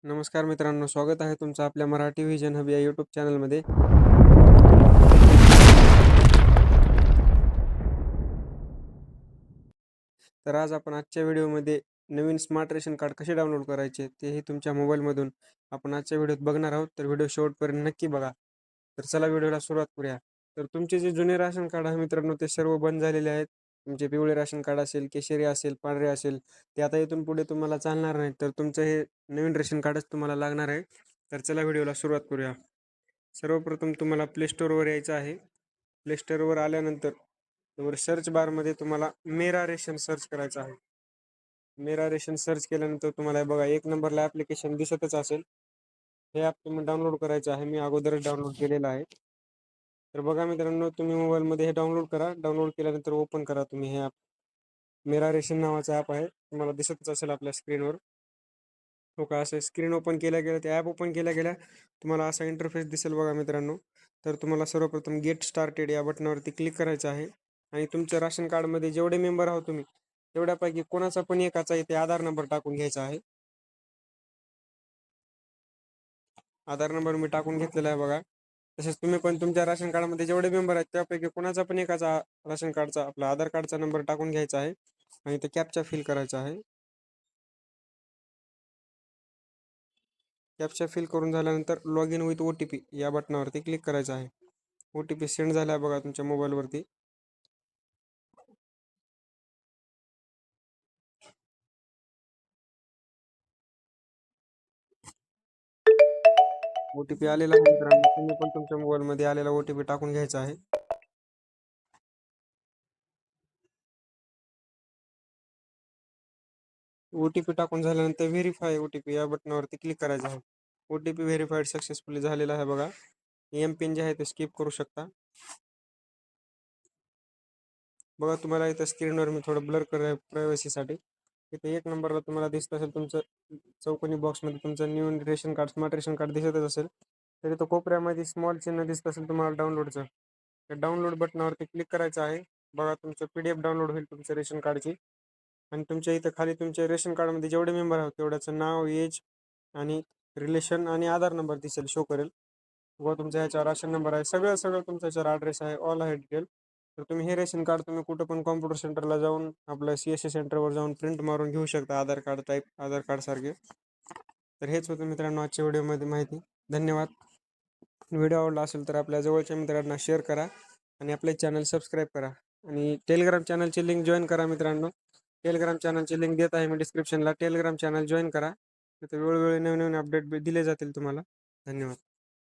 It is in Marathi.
नमस्कार मित्रांनो, स्वागत आहे तुमचं आपल्या मराठी व्हिजन हब या यूट्यूब चॅनलमध्ये. तर आज आपण आजच्या व्हिडिओमध्ये नवीन स्मार्ट रेशन कार्ड कसे डाउनलोड करायचे तेही तुमच्या मोबाईलमधून आपण आजच्या व्हिडिओत बघणार आहोत. तर व्हिडिओ शेवटपर्यंत नक्की बघा. तर चला व्हिडिओला सुरुवात करूया. तर तुमचे जे जुने राशन कार्ड आहे मित्रांनो, ते सर्व बंद झालेले आहेत. तुमचे पिवळे राशन कार्ड असेल, केशरी असेल, पांढरे असेल, ते आता इथून पुढे तुम्हाला चालणार नाही. तर तुमचं हे नवीन रेशन कार्डच तुम्हाला लागणार आहे. तर चला व्हिडिओला सुरुवात करूया. सर्वप्रथम तुम्हाला प्ले स्टोअरवर यायचं आहे. प्ले स्टोअरवर आल्यानंतर वर सर्च बारमध्ये तुम्हाला मेरा रेशन सर्च करायचं आहे. मेरा रेशन सर्च केल्यानंतर तुम्हाला बघा एक नंबरला ॲप्लिकेशन दिसतच असेल. हे ॲप तुम्ही डाउनलोड करायचं आहे. मी अगोदरच डाउनलोड केलेलं आहे. तर बघा मित्रांनो, तुम्ही मोबाईलमध्ये हे डाउनलोड करा. डाउनलोड केल्यानंतर ओपन करा तुम्ही हे ॲप. मेरा रेशन नावाचं ॲप आहे, तुम्हाला दिसतच असेल आपल्या स्क्रीनवर. हो का, असं स्क्रीन ओपन केल्या गेल्या ते ॲप ओपन केल्या गेल्या तुम्हाला असा इंटरफेस दिसेल बघा मित्रांनो. तर तुम्हाला सर्वप्रथम गेट स्टार्टेड या बटनावरती क्लिक करायचं आहे आणि तुमच्या राशन कार्डमध्ये जेवढे मेंबर आहोत तुम्ही तेवढ्यापैकी कोणाचा पण एकाचा इथे आधार नंबर टाकून घ्यायचा आहे. आधार नंबर मी टाकून घेतलेला आहे बघा. तसेच तुम्ही पण तुमच्या राशन कार्डमध्ये जेवढे मेंबर आहेत त्यापैकी कोणाचा पण एकाचा राशन कार्डचा आपला आधार कार्डचा नंबर टाकून घ्यायचा आहे आणि ते कॅप्चा फिल करायचा आहे. कॅप्चा फिल करून झाल्यानंतर लॉग इन विथ OTP या बटनावरती क्लिक करायचं आहे. OTP सेंड झाला आहे बघा तुमच्या मोबाईलवरती. OTP आलेला आहे मित्रांनो, तुम्ही पण तुमच्या मोबाईलमध्ये आलेला OTP टाकून घ्यायचा आहे. OTP टाकून झाल्यानंतर व्हेरीफाय OTP या बटनावरती क्लिक करायचं आहे. OTP व्हेरीफाईड सक्सेसफुली झालेला आहे बघा. MPIN जे आहे ते स्किप करू शकता. बघा तुम्हाला इथं स्क्रीनवर मी थोडं ब्लर कर प्रायव्हसीसाठी. इथे एक नंबरला तुम्हाला दिसत असेल तुमचं चौकोनी बॉक्समध्ये तुमचं new ration card smart ration card दिसतच असेल. तर इथं कोपऱ्यामध्ये स्मॉल चिन्ह दिसत असेल तुम्हाला डाउनलोडचं. त्या डाउनलोड बटनावरती क्लिक करायचं आहे. बघा तुमचं PDF डाउनलोड होईल तुमच्या रेशन कार्डची आणि तुमच्या इथं खाली तुमच्या रेशन कार्डमध्ये जेवढे मेंबर आहोत तेवढ्याचं नाव, एज आणि रिलेशन आणि आधार नंबर दिसेल, शो करेल. व तुमचा ह्याच्यावर राशन नंबर आहे, सगळं तुमचा ह्याच्यावर ॲड्रेस आहे, ऑल आहे डिटेल. तर तुम्ही हे रेशन कार्ड तुम्ही कुठं पण कॉम्प्युटर सेंटरला जाऊन आपलं CSC सेंटरवर जाऊन प्रिंट मारून घेऊ शकता, आधार कार्ड टाईप आधार कार्ड सारखे. तर हेच होतं मित्रांनो आजच्या व्हिडिओमध्ये माहिती. धन्यवाद. व्हिडिओ आवडला असेल तर आपल्या जवळच्या मित्रांना शेअर करा आणि आपले चॅनल सबस्क्राईब करा आणि टेलिग्राम चॅनलची लिंक जॉईन करा मित्रांनो. टेलिग्राम चॅनलची लिंक देत आहे मी डिस्क्रिप्शनला. टेलिग्राम चॅनल जॉईन करा. तिथे वेळोवेळी नवीन अपडेट दिले जातील तुम्हाला. धन्यवाद.